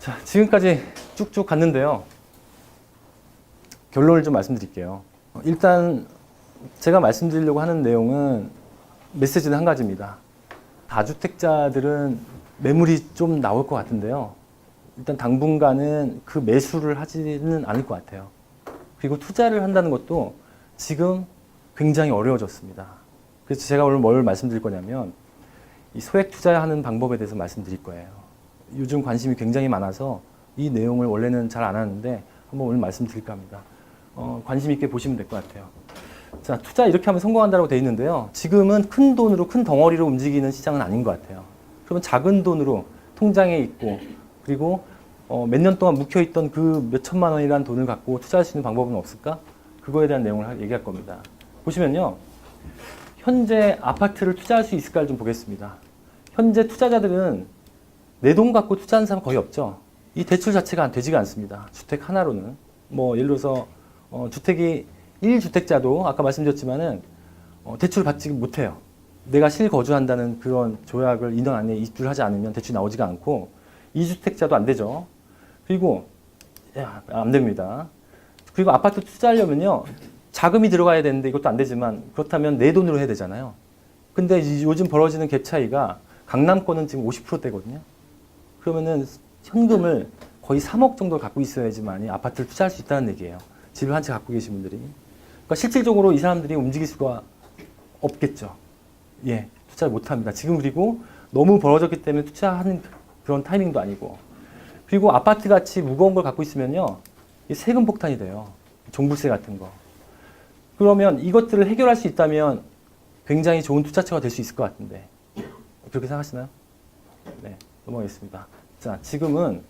자, 지금까지 쭉쭉 갔는데요. 결론을 좀 말씀드릴게요. 일단 제가 말씀드리려고 하는 내용은 메시지는 한 가지입니다. 다주택자들은 매물이 좀 나올 것 같은데요. 일단 당분간은 그 매수를 하지는 않을 것 같아요. 그리고 투자를 한다는 것도 지금 굉장히 어려워졌습니다. 그래서 제가 오늘 뭘 말씀드릴 거냐면 이 소액 투자하는 방법에 대해서 말씀드릴 거예요. 요즘 관심이 굉장히 많아서 이 내용을 원래는 잘 안 하는데 한번 오늘 말씀드릴까 합니다. 관심 있게 보시면 될 것 같아요. 자, 투자 이렇게 하면 성공한다고 되어 있는데요. 지금은 큰 돈으로, 큰 덩어리로 움직이는 시장은 아닌 것 같아요. 그러면 작은 돈으로 통장에 있고 그리고 몇 년 동안 묵혀있던 그 몇 천만 원이라는 돈을 갖고 투자할 수 있는 방법은 없을까? 그거에 대한 내용을 얘기할 겁니다. 보시면요. 현재 아파트를 투자할 수 있을까를 좀 보겠습니다. 현재 투자자들은 내 돈 갖고 투자하는 사람 거의 없죠. 이 대출 자체가 되지가 않습니다. 주택 하나로는. 뭐 예를 들어서 주택이 1주택자도 아까 말씀드렸지만은 대출을 받지 못해요. 내가 실거주한다는 그런 조약을 2년 안에 입주를 하지 않으면 대출이 나오지가 않고 2주택자도 안 되죠. 그리고 안 됩니다. 그리고 아파트 투자하려면요. 자금이 들어가야 되는데 이것도 안 되지만 그렇다면 내 돈으로 해야 되잖아요. 근데 요즘 벌어지는 갭 차이가 강남권은 지금 50%대거든요. 그러면은 현금을 거의 3억 정도 갖고 있어야지만 아파트를 투자할 수 있다는 얘기예요. 집을 한 채 갖고 계신 분들이. 그러니까 실질적으로 이 사람들이 움직일 수가 없겠죠. 예, 투자를 못 합니다. 지금 그리고 너무 벌어졌기 때문에 투자하는 그런 타이밍도 아니고. 그리고 아파트 같이 무거운 걸 갖고 있으면요. 세금 폭탄이 돼요. 종부세 같은 거. 그러면 이것들을 해결할 수 있다면 굉장히 좋은 투자처가 될 수 있을 것 같은데. 그렇게 생각하시나요? 네, 넘어가겠습니다. 자, 지금은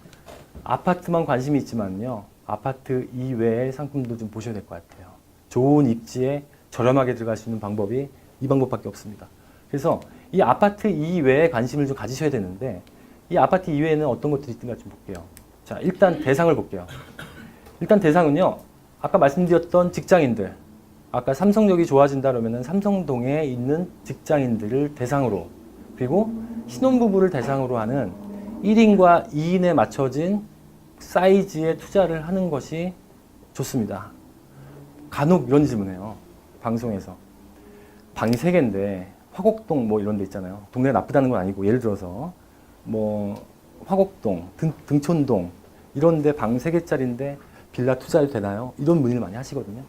아파트만 관심이 있지만요. 아파트 이외의 상품도 좀 보셔야 될 것 같아요. 좋은 입지에 저렴하게 들어갈 수 있는 방법이 이 방법밖에 없습니다. 그래서 이 아파트 이외에 관심을 좀 가지셔야 되는데 이 아파트 이외에는 어떤 것들이 있는가 좀 볼게요. 자, 일단 대상을 볼게요. 일단 대상은요. 아까 말씀드렸던 직장인들. 아까 삼성역이 좋아진다 그러면 삼성동에 있는 직장인들을 대상으로 그리고 신혼부부를 대상으로 하는 1인과 2인에 맞춰진 사이즈의 투자를 하는 것이 좋습니다. 간혹 이런 질문해요. 방송에서. 방이 3개인데 화곡동 뭐 이런 데 있잖아요. 동네가 나쁘다는 건 아니고 예를 들어서 뭐 화곡동, 등촌동 이런 데 방 3개짜리인데 빌라 투자해도 되나요? 이런 문의를 많이 하시거든요.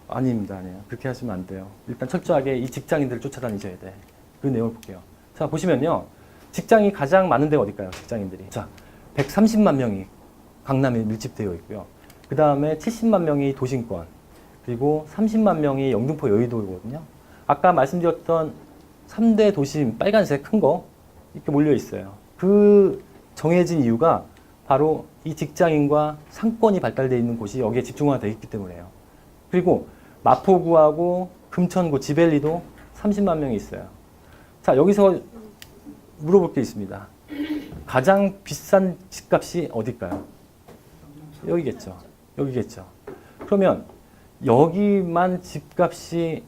아닙니다. 아니에요. 그렇게 하시면 안 돼요. 일단 철저하게 이 직장인들을 쫓아다니셔야 돼. 그 내용을 볼게요. 자, 보시면요. 직장이 가장 많은 데가 어딜까요? 직장인들이. 자, 130만 명이 강남에 밀집되어 있고요. 그 다음에 70만 명이 도심권, 그리고 30만 명이 영등포 여의도거든요. 아까 말씀드렸던 3대 도심 빨간색 큰 거 이렇게 몰려 있어요. 그 정해진 이유가 바로 이 직장인과 상권이 발달되어 있는 곳이 여기에 집중화되어 있기 때문에요. 그리고 마포구하고 금천구, 지벨리도 30만 명이 있어요. 자, 여기서 물어볼 게 있습니다. 가장 비싼 집값이 어딜까요? 여기겠죠. 여기겠죠. 그러면 여기만 집값이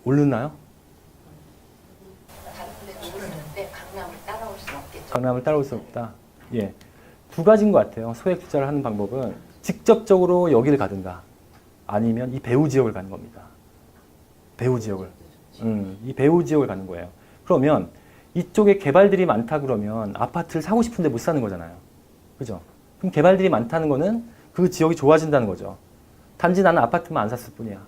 오르나요? 다른 데도 오르는데 강남을 따라올 수 없겠죠. 강남을 따라올 수 없다. 예, 두 가지인 것 같아요. 소액 투자를 하는 방법은 직접적으로 여기를 가든가 아니면 이 배후 지역을 가는 겁니다. 배후 지역을. 이 배후 지역을 가는 거예요. 그러면 이쪽에 개발들이 많다 그러면 아파트를 사고 싶은데 못 사는 거잖아요. 그죠? 그럼 개발들이 많다는 거는 그 지역이 좋아진다는 거죠. 단지 나는 아파트만 안 샀을 뿐이야.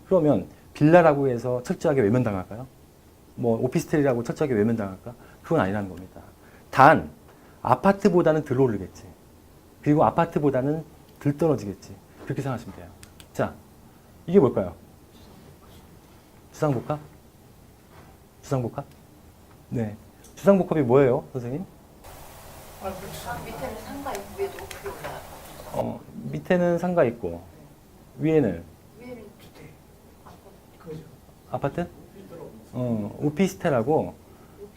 그러면 빌라라고 해서 철저하게 외면당할까요? 뭐 오피스텔이라고 철저하게 외면당할까? 그건 아니라는 겁니다. 단 아파트보다는 덜 오르겠지. 그리고 아파트보다는 덜 떨어지겠지. 그렇게 생각하시면 돼요. 자, 이게 뭘까요? 주상복합? 주상복합? 네. 주상복합이 뭐예요, 선생님? 밑에는 상가 있고 위에도 오프로 올라가고. 밑에는 상가 있고 위에는 위에는 주택. 아파트? 오피스텔하고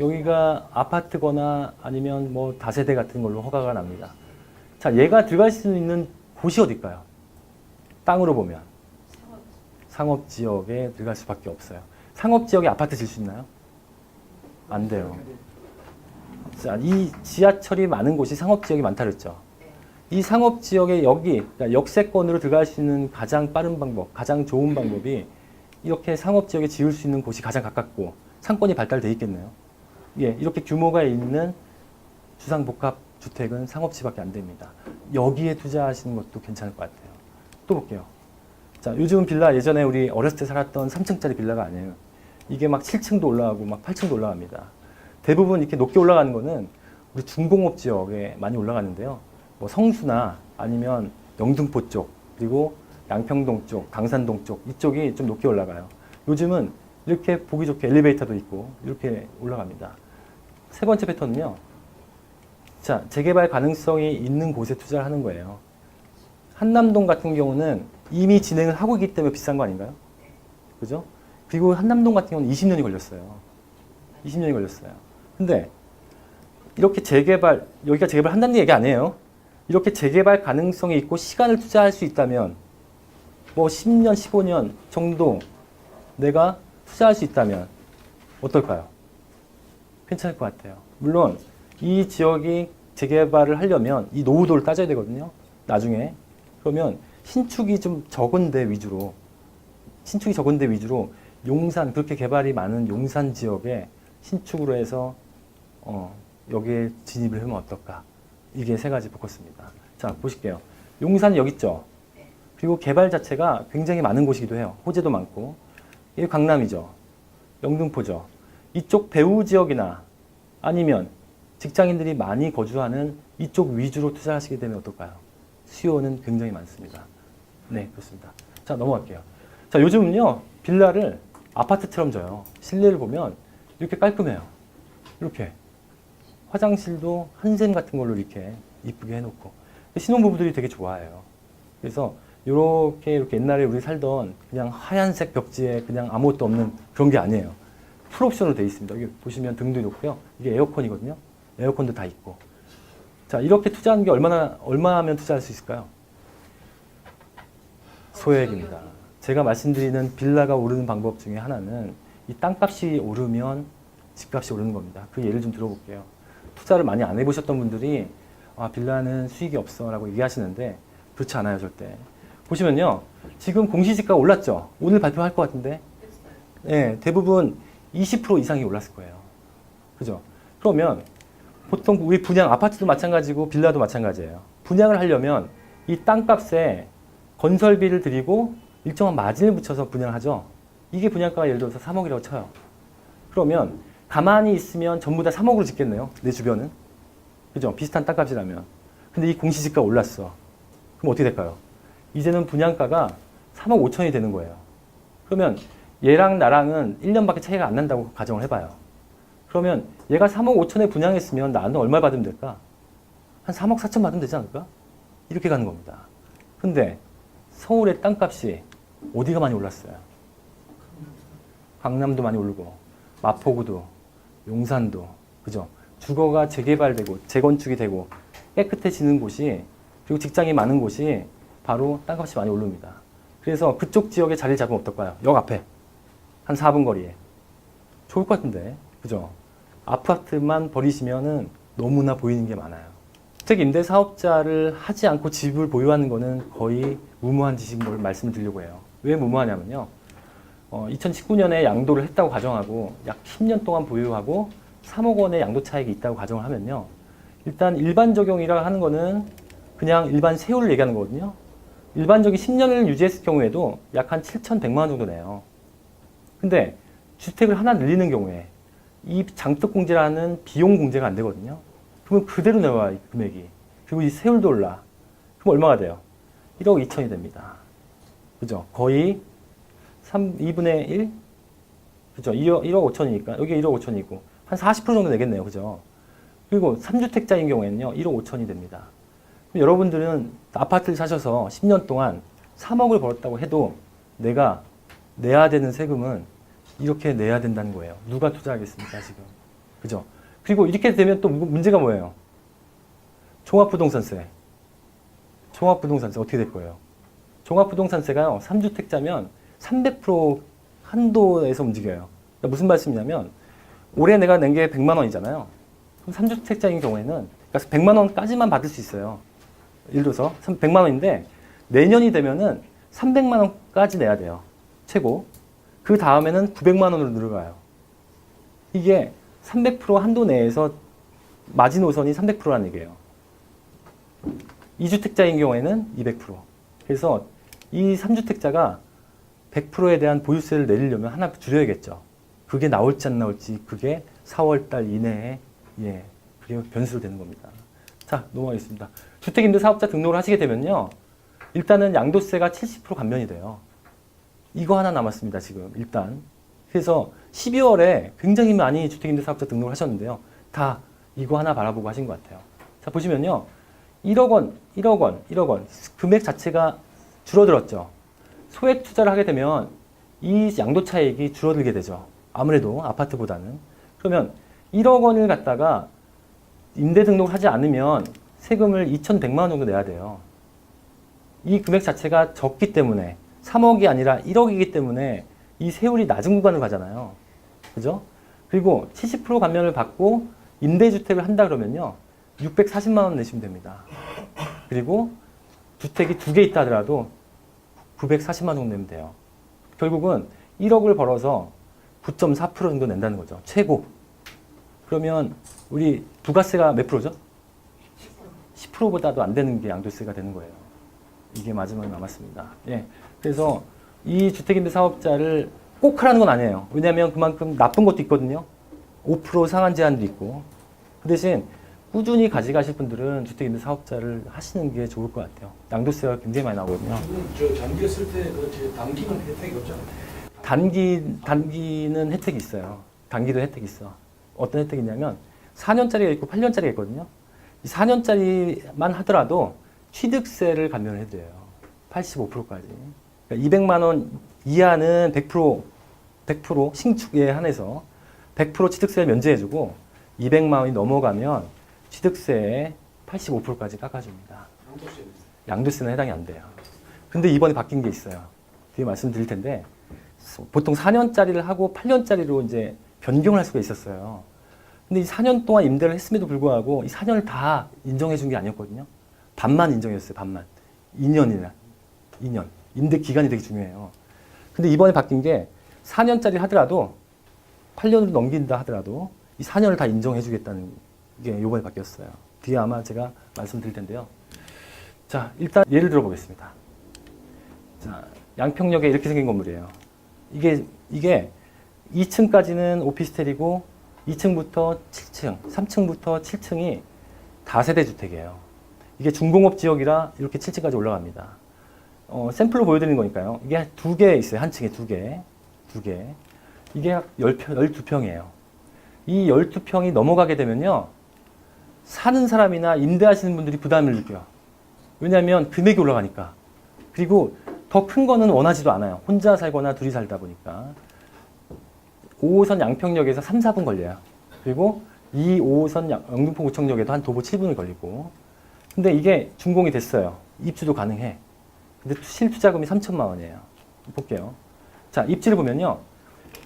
여기가 아파트거나 아니면 뭐 다세대 같은 걸로 허가가 납니다. 자, 얘가 들어갈 수 있는 곳이 어딜까요? 땅으로 보면 상업지역에 들어갈 수밖에 없어요. 상업지역에 아파트 질 수 있나요? 안 돼요. 자, 이 지하철이 많은 곳이 상업지역이 많다 그랬죠. 네. 이 상업지역에 여기 그러니까 역세권으로 들어갈 수 있는 가장 빠른 방법, 가장 좋은 방법이 이렇게 상업지역에 지을 수 있는 곳이 가장 가깝고 상권이 발달돼 있겠네요. 예, 이렇게 규모가 있는 주상복합주택은 상업지밖에 안 됩니다. 여기에 투자하시는 것도 괜찮을 것 같아요. 또 볼게요. 자, 요즘 빌라 예전에 우리 어렸을 때 살았던 3층짜리 빌라가 아니에요. 이게 막 7층도 올라가고 막 8층도 올라갑니다. 대부분 이렇게 높게 올라가는 거는 우리 중공업 지역에 많이 올라가는데요. 뭐 성수나 아니면 영등포 쪽, 그리고 양평동 쪽, 강산동 쪽 이쪽이 좀 높게 올라가요. 요즘은 이렇게 보기 좋게 엘리베이터도 있고 이렇게 올라갑니다. 세 번째 패턴은요. 자, 재개발 가능성이 있는 곳에 투자를 하는 거예요. 한남동 같은 경우는 이미 진행을 하고 있기 때문에 비싼 거 아닌가요? 그죠? 그리고 한남동 같은 경우는 20년이 걸렸어요. 20년이 걸렸어요. 근데 이렇게 재개발, 여기가 재개발 한다는 얘기 아니에요. 이렇게 재개발 가능성이 있고 시간을 투자할 수 있다면 뭐 10년, 15년 정도 내가 투자할 수 있다면 어떨까요? 괜찮을 것 같아요. 물론 이 지역이 재개발을 하려면 이 노후도를 따져야 되거든요. 나중에. 그러면 신축이 좀 적은 데 위주로 용산, 그렇게 개발이 많은 용산 지역에 신축으로 해서 여기에 진입을 하면 어떨까? 이게 세 가지 포커스입니다. 자, 보실게요. 용산 여기 있죠? 그리고 개발 자체가 굉장히 많은 곳이기도 해요. 호재도 많고. 이게 강남이죠. 영등포죠. 이쪽 배후 지역이나 아니면 직장인들이 많이 거주하는 이쪽 위주로 투자하시게 되면 어떨까요? 수요는 굉장히 많습니다. 네, 그렇습니다. 자, 넘어갈게요. 자, 요즘은요, 빌라를 아파트처럼 져요. 실내를 보면 이렇게 깔끔해요. 이렇게. 화장실도 한샘 같은 걸로 이렇게 이쁘게 해놓고. 신혼부부들이 되게 좋아해요. 그래서 이렇게 옛날에 우리 살던 그냥 하얀색 벽지에 그냥 아무것도 없는 그런 게 아니에요. 풀옵션으로 되어 있습니다. 여기 보시면 등도 있고요. 이게 에어컨이거든요. 에어컨도 다 있고. 자, 이렇게 투자하는 게 얼마면 투자할 수 있을까요? 소액입니다. 제가 말씀드리는 빌라가 오르는 방법 중에 하나는 이 땅값이 오르면 집값이 오르는 겁니다. 그 예를 좀 들어볼게요. 투자를 많이 안 해보셨던 분들이 빌라는 수익이 없어 라고 얘기하시는데 그렇지 않아요, 절대. 보시면요. 지금 공시지가가 올랐죠? 오늘 발표할 것 같은데. 네, 대부분 20% 이상이 올랐을 거예요. 그죠? 그러면 보통 우리 분양, 아파트도 마찬가지고 빌라도 마찬가지예요. 분양을 하려면 이 땅값에 건설비를 들이고 일정한 마진을 붙여서 분양을 하죠. 이게 분양가가 예를 들어서 3억이라고 쳐요. 그러면 가만히 있으면 전부 다 3억으로 짓겠네요. 내 주변은. 그죠? 비슷한 땅값이라면. 근데 이 공시지가가 올랐어. 그럼 어떻게 될까요? 이제는 분양가가 3억 5천이 되는 거예요. 그러면 얘랑 나랑은 1년밖에 차이가 안 난다고 가정을 해봐요. 그러면 얘가 3억 5천에 분양했으면 나는 얼마 받으면 될까? 한 3억 4천 받으면 되지 않을까? 이렇게 가는 겁니다. 근데 서울의 땅값이 어디가 많이 올랐어요? 강남도 많이 오르고 마포구도 용산도 그죠? 주거가 재개발되고 재건축이 되고 깨끗해지는 곳이 그리고 직장이 많은 곳이 바로 땅값이 많이 오릅니다. 그래서 그쪽 지역에 자리를 잡으면 어떨까요? 역 앞에 한 4분 거리에 좋을 것 같은데 그죠? 아파트만 버리시면은 너무나 보이는 게 많아요. 주택 임대 사업자를 하지 않고 집을 보유하는 거는 거의 무모한 짓인 걸 말씀드리려고 해요. 왜 무모하냐면요. 2019년에 양도를 했다고 가정하고 약 10년 동안 보유하고 3억 원의 양도 차익이 있다고 가정을 하면요. 일단 일반 적용이라 하는 거는 그냥 일반 세율을 얘기하는 거거든요. 일반적인 10년을 유지했을 경우에도 약 한 7,100만 원 정도 내요. 근데 주택을 하나 늘리는 경우에 이 장독공제라는 비용 공제가 안 되거든요. 그러면 그대로 나와, 이 금액이. 그리고 이 세율도 올라. 그럼 얼마가 돼요? 1억 2천이 됩니다. 그죠? 거의 2분의 1? 그죠? 1억 5천이니까. 여기 1억 5천이고. 한 40% 정도 내겠네요. 그죠? 그리고 3주택자인 경우에는요, 1억 5천이 됩니다. 그럼 여러분들은 아파트를 사셔서 10년 동안 3억을 벌었다고 해도 내가 내야 되는 세금은 이렇게 내야 된다는 거예요. 누가 투자하겠습니까, 지금? 그죠? 그리고 이렇게 되면 또 문제가 뭐예요? 종합부동산세. 종합부동산세 어떻게 될 거예요? 종합부동산세가요, 3주택자면 300% 한도에서 움직여요. 그러니까 무슨 말씀이냐면, 올해 내가 낸 게 100만 원이잖아요. 그럼 3주택자인 경우에는 그러니까 100만 원까지만 받을 수 있어요. 예를 들어서 100만 원인데 내년이 되면은 300만 원까지 내야 돼요. 최고. 그 다음에는 900만 원으로 늘어가요. 이게 300% 한도 내에서 마지노선이 300%라는 얘기예요. 2주택자인 경우에는 200%. 그래서 이 3주택자가 100%에 대한 보유세를 내리려면 하나 줄여야겠죠. 그게 나올지 안 나올지 그게 4월 달 이내에 그게 변수로 되는 겁니다. 자, 넘어가겠습니다. 주택임대사업자 등록을 하시게 되면요. 일단은 양도세가 70% 감면이 돼요. 이거 하나 남았습니다, 지금. 일단. 그래서 12월에 굉장히 많이 주택임대사업자 등록을 하셨는데요. 다 이거 하나 바라보고 하신 것 같아요. 자, 보시면요. 1억 원, 1억 원, 1억 원. 금액 자체가 줄어들었죠. 소액 투자를 하게 되면 이 양도 차익이 줄어들게 되죠. 아무래도 아파트보다는. 그러면 1억 원을 갖다가 임대 등록을 하지 않으면 세금을 2,100만 원 정도 내야 돼요. 이 금액 자체가 적기 때문에 3억이 아니라 1억이기 때문에 이 세율이 낮은 구간을 가잖아요. 그죠? 그리고 70% 감면을 받고 임대주택을 한다 그러면요. 640만 원 내시면 됩니다. 그리고 주택이 2개 있다 하더라도 940만 원 정도 내면 돼요. 결국은 1억을 벌어서 9.4% 정도 낸다는 거죠. 최고. 그러면 우리 부가세가 몇 프로죠? 10%보다도 안 되는 게 양도세가 되는 거예요. 이게 마지막에 남았습니다. 예. 그래서 이 주택임대 사업자를 꼭 하라는 건 아니에요. 왜냐하면 그만큼 나쁜 것도 있거든요. 5% 상한 제한도 있고. 그 대신 꾸준히 가져가실 분들은 주택임대 사업자를 하시는 게 좋을 것 같아요. 양도세가 굉장히 많이 나오거든요. 저 장기 쓸 때 그 단기는 혜택이 없잖아요. 단기는 혜택이 있어요. 단기도 혜택이 있어. 어떤 혜택이 있냐면 4년짜리가 있고 8년짜리가 있거든요. 이 4년짜리만 하더라도 취득세를 감면을 해드려요. 85%까지. 그러니까 200만 원 이하는 100% 신축에 한해서 100% 취득세를 면제해주고 200만 원이 넘어가면 취득세에 85%까지 깎아줍니다. 양도세는 해당이 안 돼요. 근데 이번에 바뀐 게 있어요. 뒤에 말씀드릴 텐데 보통 4년짜리를 하고 8년짜리로 이제 변경을 할 수가 있었어요. 근데 이 4년 동안 임대를 했음에도 불구하고 이 4년을 다 인정해 준 게 아니었거든요. 반만 인정했어요. 반만. 2년이나 2년. 임대 기간이 되게 중요해요. 근데 이번에 바뀐 게 4년짜리 하더라도 8년으로 넘긴다 하더라도 이 4년을 다 인정해 주겠다는 게 이번에 바뀌었어요. 뒤에 아마 제가 말씀드릴 텐데요. 자, 일단 예를 들어 보겠습니다. 자, 양평역에 이렇게 생긴 건물이에요. 이게 2층까지는 오피스텔이고 2층부터 7층, 3층부터 7층이 다세대 주택이에요. 이게 중공업 지역이라 이렇게 7층까지 올라갑니다. 샘플로 보여드리는 거니까요. 이게 2개 있어요. 한 층에 2개. 이게 12평이에요. 이 12평이 넘어가게 되면요. 사는 사람이나 임대하시는 분들이 부담을 느껴요. 왜냐하면 금액이 올라가니까. 그리고 더 큰 거는 원하지도 않아요. 혼자 살거나 둘이 살다 보니까. 5호선 양평역에서 3, 4분 걸려요. 그리고 이 5호선 영등포구청역에도 한 도보 7분을 걸리고. 근데 이게 준공이 됐어요. 입주도 가능해. 근데 실투자금이 3천만 원이에요. 볼게요. 자, 입지를 보면요.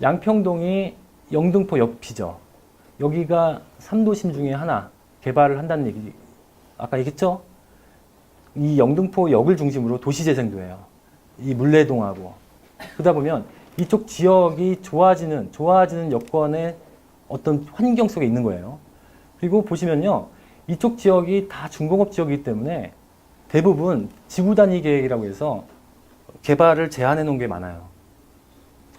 양평동이 영등포 옆이죠. 여기가 3도심 중에 하나 개발을 한다는 얘기, 아까 얘기했죠? 이 영등포 역을 중심으로 도시재생도 해요. 이 물레동하고. 그러다 보면 이쪽 지역이 좋아지는 여건의 어떤 환경 속에 있는 거예요. 그리고 보시면요. 이쪽 지역이 다 중공업 지역이기 때문에 대부분 지구 단위 계획이라고 해서 개발을 제한해 놓은 게 많아요.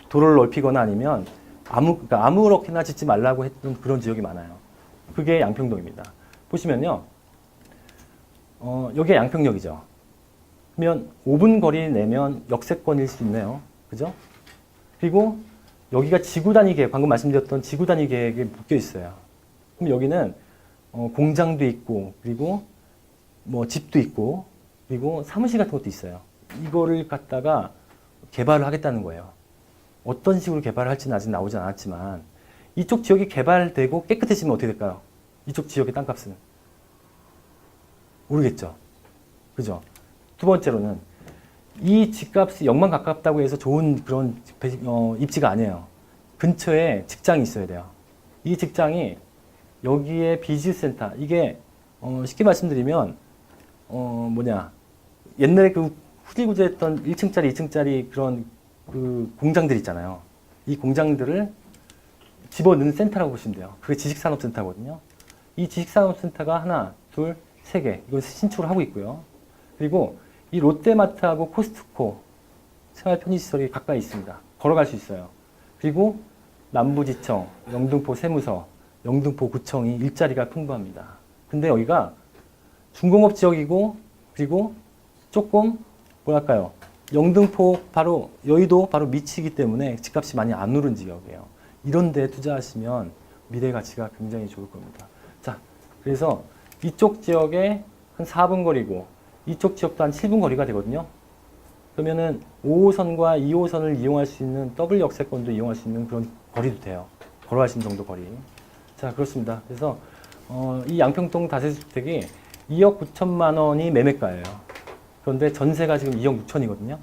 도로를 넓히거나 아니면 그러니까 아무렇게나 짓지 말라고 했던 그런 지역이 많아요. 그게 양평동입니다. 보시면요. 여기가 양평역이죠. 그러면 5분 거리 내면 역세권일 수 있네요. 그죠? 그리고 여기가 지구 단위 계획, 방금 말씀드렸던 지구 단위 계획에 묶여 있어요. 그럼 여기는 공장도 있고, 그리고 뭐 집도 있고, 그리고 사무실 같은 것도 있어요. 이거를 갖다가 개발을 하겠다는 거예요. 어떤 식으로 개발을 할지는 아직 나오지 않았지만 이쪽 지역이 개발되고 깨끗해지면 어떻게 될까요? 이쪽 지역의 땅값은 모르겠죠. 그죠? 두 번째로는 이 집값이 0만 가깝다고 해서 좋은 그런 입지가 아니에요. 근처에 직장이 있어야 돼요. 이 직장이 여기에 비즈센터 이게 쉽게 말씀드리면 옛날에 그 후지구제했던 1층짜리, 2층짜리 그런 그 공장들 있잖아요. 이 공장들을 집어넣는 센터라고 보시면 돼요. 그게 지식산업센터거든요. 이 지식산업센터가 하나, 둘, 세 개 이걸 신축을 하고 있고요. 그리고 이 롯데마트하고 코스트코 생활 편의시설이 가까이 있습니다. 걸어갈 수 있어요. 그리고 남부지청, 영등포 세무서, 영등포 구청이 일자리가 풍부합니다. 근데 여기가 중공업 지역이고 그리고 조금 뭐랄까요, 영등포 바로 여의도 바로 밑이기 때문에 집값이 많이 안 오른 지역이에요. 이런 데 투자하시면 미래 가치가 굉장히 좋을 겁니다. 자, 그래서 이쪽 지역에 한 4분 거리고 이쪽 지역도 한 7분 거리가 되거든요. 그러면은 5호선과 2호선을 이용할 수 있는 더블 역세권도 이용할 수 있는 그런 거리도 돼요. 걸어가시는 정도 거리. 자, 그렇습니다. 그래서 이 양평동 다세주택이 2억 9천만 원이 매매가예요. 그런데 전세가 지금 2억 6천이거든요.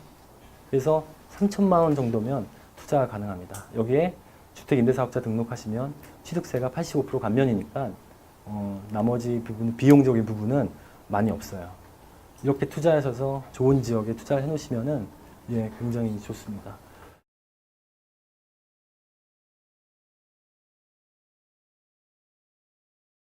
그래서 3천만 원 정도면 투자가 가능합니다. 여기에 주택임대사업자 등록하시면 취득세가 85% 감면이니까 나머지 부분, 비용적인 부분은 많이 없어요. 이렇게 투자하셔서 좋은 지역에 투자를 해놓으시면은 굉장히 좋습니다.